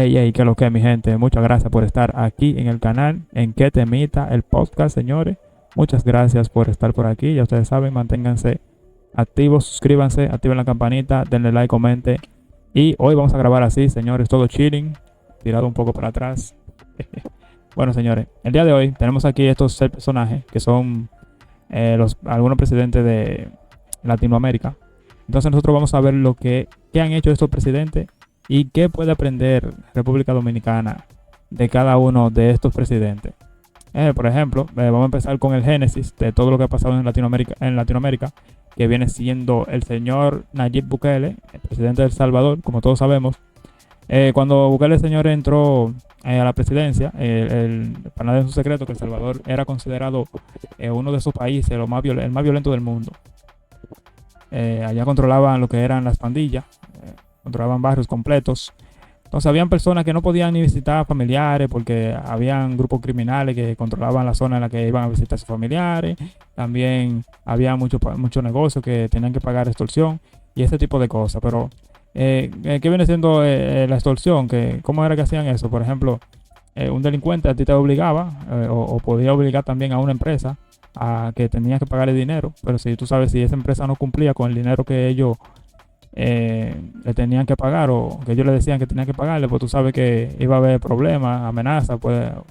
Hey, que lo que mi gente, muchas gracias por estar aquí en el canal, en Que Temita, el podcast, señores. Muchas gracias por estar por aquí. Ya ustedes saben, manténganse activos, suscríbanse, activen la campanita, denle like, comente. Y hoy vamos a grabar así, señores, todo chilling, tirado un poco para atrás. Bueno, señores, el día de hoy tenemos aquí estos 6 personajes que son algunos presidentes de Latinoamérica. Entonces nosotros vamos a ver qué han hecho estos presidentes y qué puede aprender República Dominicana de cada uno de estos presidentes. Por ejemplo, vamos a empezar con el génesis de todo lo que ha pasado en Latinoamérica, que viene siendo el señor Nayib Bukele, el presidente de El Salvador, como todos sabemos. Cuando Bukele, el señor, entró a la presidencia, para nadie es un secreto que El Salvador era considerado uno de esos países, el más violento del mundo. Allá controlaban lo que eran las pandillas, controlaban barrios completos. Entonces habían personas que no podían ni visitar familiares porque habían grupos criminales que controlaban la zona en la que iban a visitar a sus familiares. También había muchos negocios que tenían que pagar extorsión y ese tipo de cosas. Pero, ¿qué viene siendo la extorsión? ¿Cómo era que hacían eso? Por ejemplo, un delincuente a ti te obligaba o podía obligar también a una empresa a que tenía que pagarle dinero. Pero si tú sabes, si esa empresa no cumplía con el dinero que ellos le tenían que pagar o que ellos le decían que tenían que pagarle, pues tú sabes que iba a haber problemas, amenazas, podría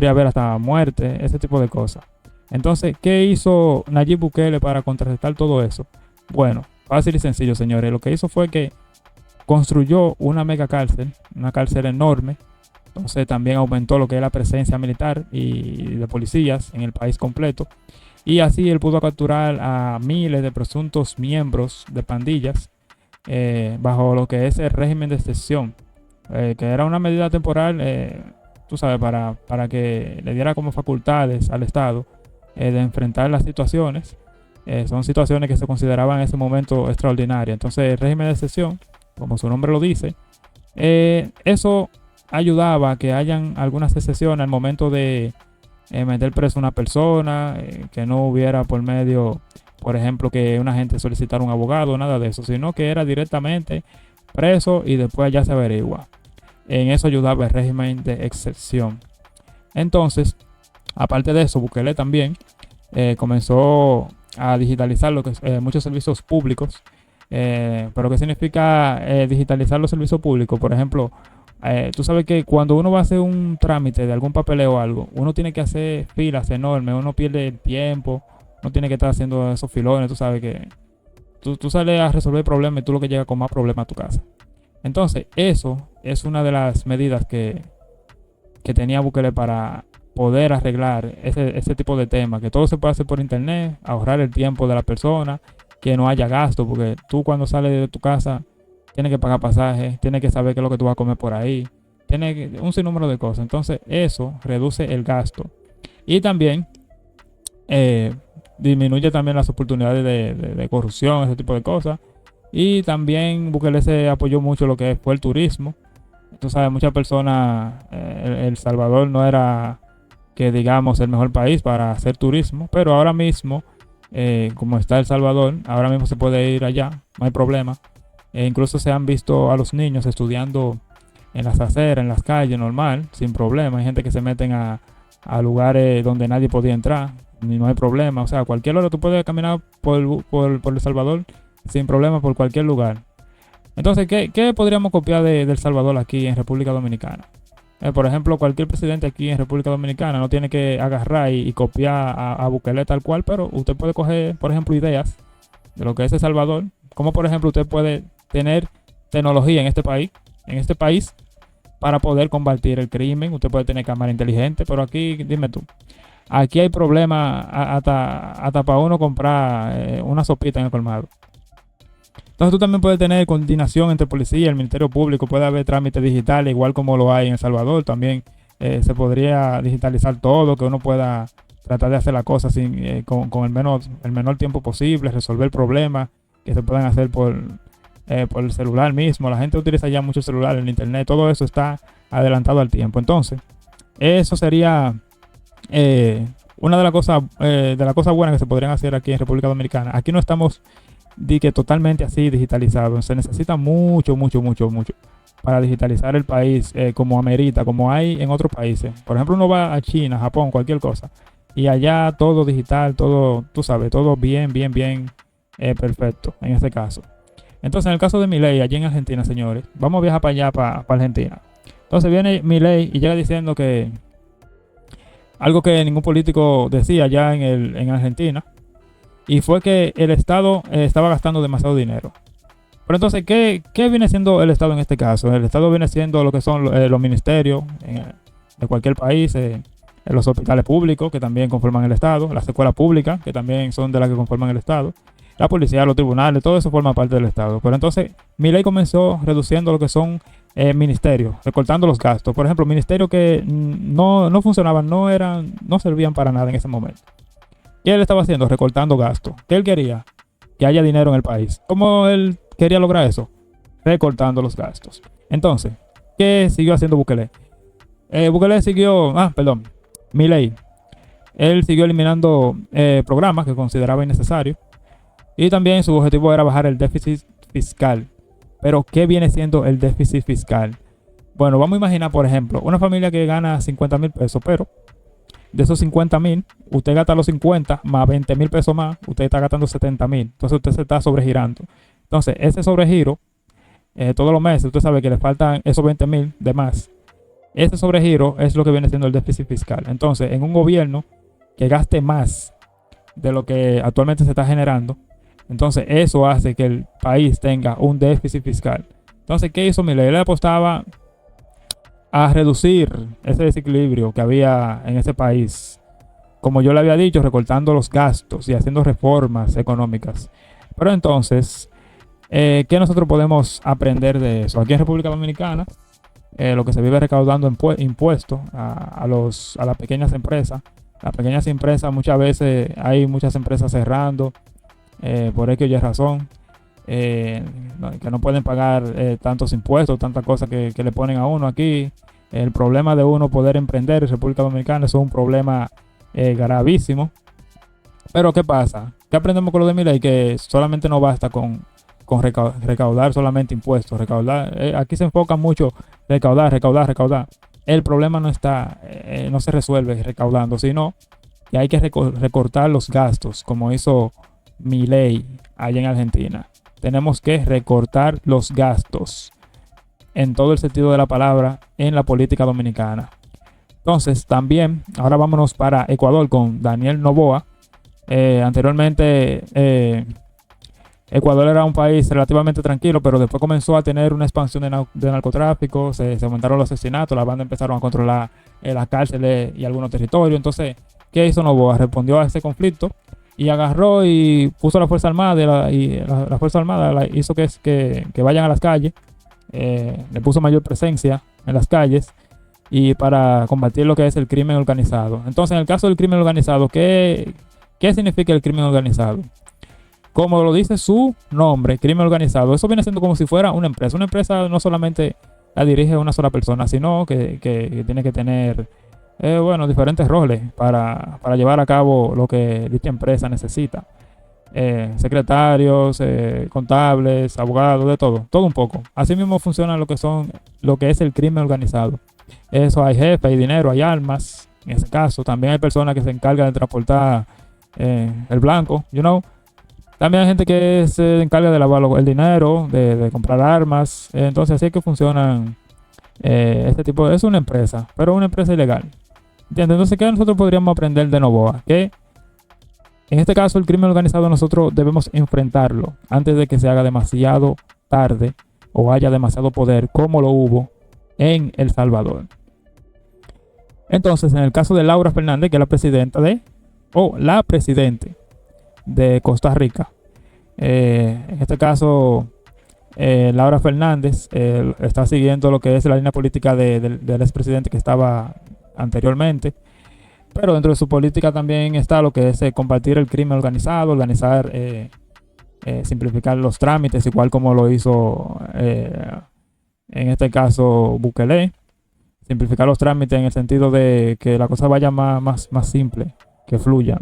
haber hasta muerte, ese tipo de cosas. Entonces, ¿qué hizo Nayib Bukele para contrarrestar todo eso? Bueno, fácil y sencillo, señores. Lo que hizo fue que construyó una mega cárcel, una cárcel enorme. Entonces también aumentó lo que es la presencia militar y de policías en el país completo. Y así él pudo capturar a miles de presuntos miembros de pandillas bajo lo que es el régimen de excepción, que era una medida temporal, tú sabes, para que le diera como facultades al Estado de enfrentar las situaciones. Son situaciones que se consideraban en ese momento extraordinarias. Entonces el régimen de excepción, como su nombre lo dice, eso ayudaba a que hayan algunas excepciones al momento de meter preso a una persona, que no hubiera por medio, por ejemplo, que una gente solicitara un abogado, nada de eso, sino que era directamente preso y después ya se averigua. En eso ayudaba el régimen de excepción. Entonces, aparte de eso, Bukele también comenzó a digitalizar muchos servicios públicos. Pero ¿qué significa digitalizar los servicios públicos? Por ejemplo, tú sabes que cuando uno va a hacer un trámite de algún papeleo o algo, uno tiene que hacer filas enormes, uno pierde el tiempo, uno tiene que estar haciendo esos filones, tú sabes que tú sales a resolver problemas y tú lo que llegas con más problemas a tu casa. Entonces, eso es una de las medidas que tenía Bukele para poder arreglar ese tipo de temas, que todo se puede hacer por internet, ahorrar el tiempo de la persona, que no haya gasto, porque tú cuando sales de tu casa tienes que pagar pasajes, tienes que saber qué es lo que tú vas a comer por ahí, tienes un sinnúmero de cosas. Entonces eso reduce el gasto y también disminuye también las oportunidades de corrupción, ese tipo de cosas. Y también Bukele se apoyó mucho lo que fue el turismo. Tú sabes, muchas personas, El Salvador no era que digamos el mejor país para hacer turismo, pero ahora mismo, como está El Salvador, ahora mismo se puede ir allá, no hay problema. Incluso se han visto a los niños estudiando en las aceras, en las calles, normal, sin problema. Hay gente que se meten a lugares donde nadie podía entrar, ni no hay problema. O sea, a cualquier hora tú puedes caminar por El Salvador sin problema, por cualquier lugar. Entonces, ¿qué podríamos copiar de El Salvador aquí en República Dominicana? Por ejemplo, cualquier presidente aquí en República Dominicana no tiene que agarrar y copiar a Bukele tal cual, pero usted puede coger, por ejemplo, ideas de lo que es El Salvador. Como por ejemplo, usted puede tener tecnología en este país para poder combatir el crimen. Usted puede tener cámara inteligente, pero aquí, dime tú, aquí hay problemas hasta para uno comprar una sopita en el colmado. Entonces tú también puedes tener coordinación entre policía y el Ministerio Público. Puede haber trámites digitales, igual como lo hay en El Salvador. También se podría digitalizar todo, que uno pueda tratar de hacer la cosa con el menor tiempo posible, resolver problemas que se puedan hacer por el celular mismo. La gente utiliza ya mucho el celular, el internet, todo eso está adelantado al tiempo. Entonces, eso sería una de las cosas buenas que se podrían hacer aquí en República Dominicana. Aquí no estamos totalmente así digitalizados. Se necesita mucho para digitalizar el país como amerita, como hay en otros países. Por ejemplo, uno va a China, Japón, cualquier cosa, y allá todo digital, todo, tú sabes, todo bien, bien, bien perfecto en este caso. Entonces, en el caso de Milei, allí en Argentina, señores, vamos a viajar para allá, para Argentina. Entonces viene Milei y llega diciendo que algo que ningún político decía allá en Argentina, y fue que el Estado estaba gastando demasiado dinero. Pero entonces, ¿qué viene siendo el Estado en este caso? El Estado viene siendo lo que son los ministerios de cualquier país, los hospitales públicos que también conforman el Estado, las escuelas públicas que también son de las que conforman el Estado, la policía, los tribunales, todo eso forma parte del Estado. Pero entonces, Milei comenzó reduciendo lo que son ministerios, recortando los gastos. Por ejemplo, ministerios que no funcionaban, no servían para nada en ese momento. ¿Qué él estaba haciendo? Recortando gastos. ¿Qué él quería? Que haya dinero en el país. ¿Cómo él quería lograr eso? Recortando los gastos. Entonces, ¿qué siguió haciendo Bukele? Milei. Él siguió eliminando programas que consideraba innecesarios. Y también su objetivo era bajar el déficit fiscal. Pero, ¿qué viene siendo el déficit fiscal? Bueno, vamos a imaginar, por ejemplo, una familia que gana 50,000 pesos, pero de esos 50,000, usted gasta los 50 más 20,000 pesos más, usted está gastando 70,000. Entonces usted se está sobregirando. Entonces, ese sobregiro, todos los meses, usted sabe que le faltan esos 20,000 de más. Ese sobregiro es lo que viene siendo el déficit fiscal. Entonces, en un gobierno que gaste más de lo que actualmente se está generando, entonces eso hace que el país tenga un déficit fiscal. Entonces, ¿qué hizo Milei? Él apostaba a reducir ese desequilibrio que había en ese país, como yo le había dicho, recortando los gastos y haciendo reformas económicas. Pero entonces, ¿qué nosotros podemos aprender de eso? Aquí en República Dominicana, lo que se vive recaudando impuestos a las pequeñas empresas. Las pequeñas empresas, muchas veces hay muchas empresas cerrando por X o Y razón, que no pueden pagar tantos impuestos, tantas cosas que le ponen a uno aquí. El problema de uno poder emprender en República Dominicana es un problema gravísimo. Pero ¿qué pasa? ¿Qué aprendemos con lo de Milei? Que solamente no basta con recaudar solamente impuestos. Aquí se enfoca mucho recaudar. El problema no se resuelve recaudando, sino que hay que recortar los gastos, como hizo Milei allá en Argentina. Tenemos que recortar los gastos en todo el sentido de la palabra en la política dominicana. Entonces, también, ahora vámonos para Ecuador con Daniel Noboa. Anteriormente, Ecuador era un país relativamente tranquilo, pero después comenzó a tener una expansión de narcotráfico, se aumentaron los asesinatos, las bandas empezaron a controlar las cárceles y algunos territorios. Entonces, ¿qué hizo Noboa? Respondió a ese conflicto y agarró y puso la Fuerza Armada y la Fuerza Armada hizo que vayan a las calles, le puso mayor presencia en las calles y para combatir lo que es el crimen organizado. Entonces, en el caso del crimen organizado, ¿qué significa el crimen organizado? Como lo dice su nombre, crimen organizado, eso viene siendo como si fuera una empresa. Una empresa no solamente la dirige una sola persona, sino que tiene que tener diferentes roles para llevar a cabo lo que dicha empresa necesita. Secretarios, contables, abogados, de todo un poco. Así mismo funciona lo que es el crimen organizado. Eso, hay jefe, hay dinero, hay armas. En ese caso, también hay personas que se encargan de transportar el blanco, También hay gente que se encarga de lavar el dinero, de comprar armas. Entonces, así es que funcionan este tipo. Es una empresa, pero una empresa ilegal. ¿Entiendes? Entonces, ¿qué nosotros podríamos aprender de Noboa? Que en este caso, el crimen organizado nosotros debemos enfrentarlo antes de que se haga demasiado tarde o haya demasiado poder, como lo hubo en El Salvador. Entonces, en el caso de Laura Fernández, que es la presidente de Costa Rica, en este caso, Laura Fernández está siguiendo lo que es la línea política del expresidente que estaba anteriormente. Pero dentro de su política también está lo que es combatir el crimen organizado, organizar, simplificar los trámites, igual como lo hizo en este caso Bukele. Simplificar los trámites en el sentido de que la cosa vaya más simple, que fluya,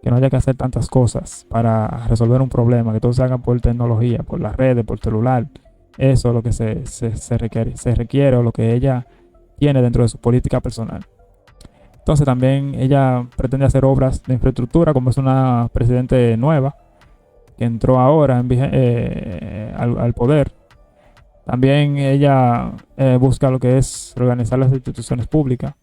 que no haya que hacer tantas cosas para resolver un problema, que todo se haga por tecnología, por las redes, por celular, eso es lo que se requiere o lo que ella tiene dentro de su política personal. Entonces también ella pretende hacer obras de infraestructura, como es una presidente nueva que entró ahora al poder. También ella busca lo que es organizar las instituciones públicas.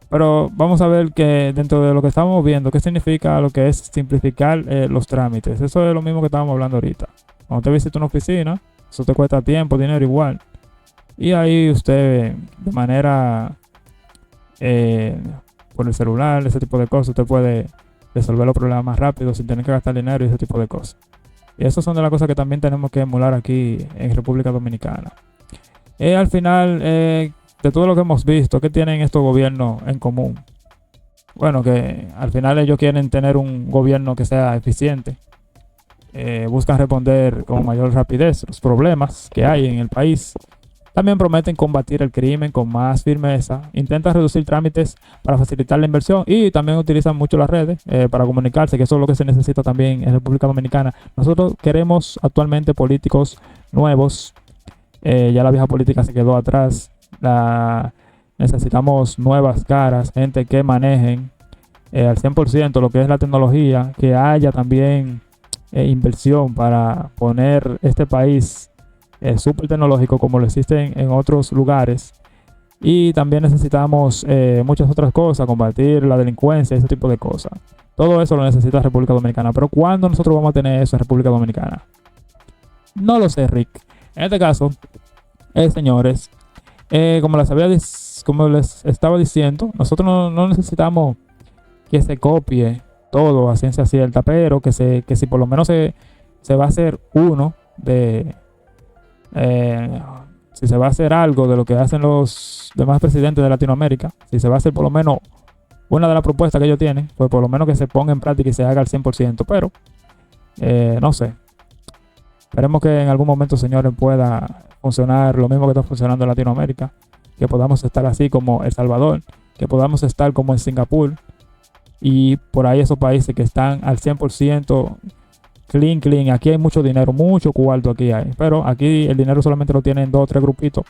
Pero vamos a ver que dentro de lo que estamos viendo, qué significa lo que es simplificar los trámites. Eso es lo mismo que estábamos hablando ahorita. Cuando usted visita una oficina, eso te cuesta tiempo, dinero igual. Y ahí usted, de manera por el celular, ese tipo de cosas, usted puede resolver los problemas más rápido sin tener que gastar dinero y ese tipo de cosas. Y esas son de las cosas que también tenemos que emular aquí en República Dominicana. Al final, de todo lo que hemos visto, ¿qué tienen estos gobiernos en común? Bueno, que al final ellos quieren tener un gobierno que sea eficiente. Buscan responder con mayor rapidez los problemas que hay en el país. También prometen combatir el crimen con más firmeza. Intentan reducir trámites para facilitar la inversión y también utilizan mucho las redes para comunicarse, que eso es lo que se necesita también en República Dominicana. Nosotros queremos actualmente políticos nuevos. Ya la vieja política se quedó atrás. Necesitamos nuevas caras, gente que manejen al 100% lo que es la tecnología, que haya también inversión para poner este país súper tecnológico como lo existe en otros lugares. Y también necesitamos muchas otras cosas, combatir la delincuencia, ese tipo de cosas. Todo eso lo necesita República Dominicana. Pero ¿cuándo nosotros vamos a tener eso en República Dominicana? No lo sé, Rick. En este caso, señores, como les estaba diciendo, nosotros no necesitamos que se copie todo a ciencia cierta, pero que si por lo menos se va a hacer uno de... si se va a hacer algo de lo que hacen los demás presidentes de Latinoamérica, si se va a hacer por lo menos una de las propuestas que ellos tienen, pues por lo menos que se ponga en práctica y se haga al 100%, pero no sé. Esperemos que en algún momento, señores, pueda funcionar lo mismo que está funcionando en Latinoamérica, que podamos estar así como El Salvador, que podamos estar como en Singapur y por ahí esos países que están al 100% clean. Aquí hay mucho dinero, mucho cuarto aquí hay, pero aquí el dinero solamente lo tienen 2 o 3 grupitos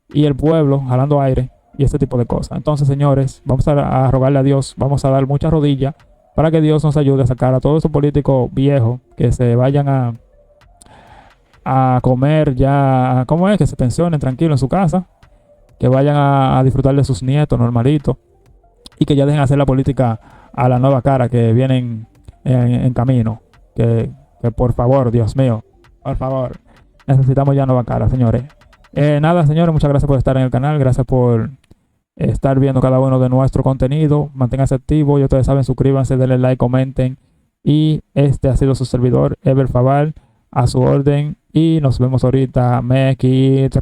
y el pueblo jalando aire y este tipo de cosas. Entonces, señores, vamos a rogarle a Dios, vamos a dar muchas rodillas para que Dios nos ayude a sacar a todos esos políticos viejos que se vayan a comer ya, ¿cómo es? Que se pensionen tranquilos en su casa, que vayan a disfrutar de sus nietos normalitos y que ya dejen hacer la política a la nueva cara que vienen en camino. Que por favor, Dios mío, por favor, necesitamos ya nueva cara, señores. Nada, señores, muchas gracias por estar en el canal, gracias por estar viendo cada uno de nuestro contenido. Manténganse activos, ya ustedes saben, suscríbanse, denle like, comenten. Y este ha sido su servidor, Ever Faval, a su orden. Y nos vemos ahorita. Me quito.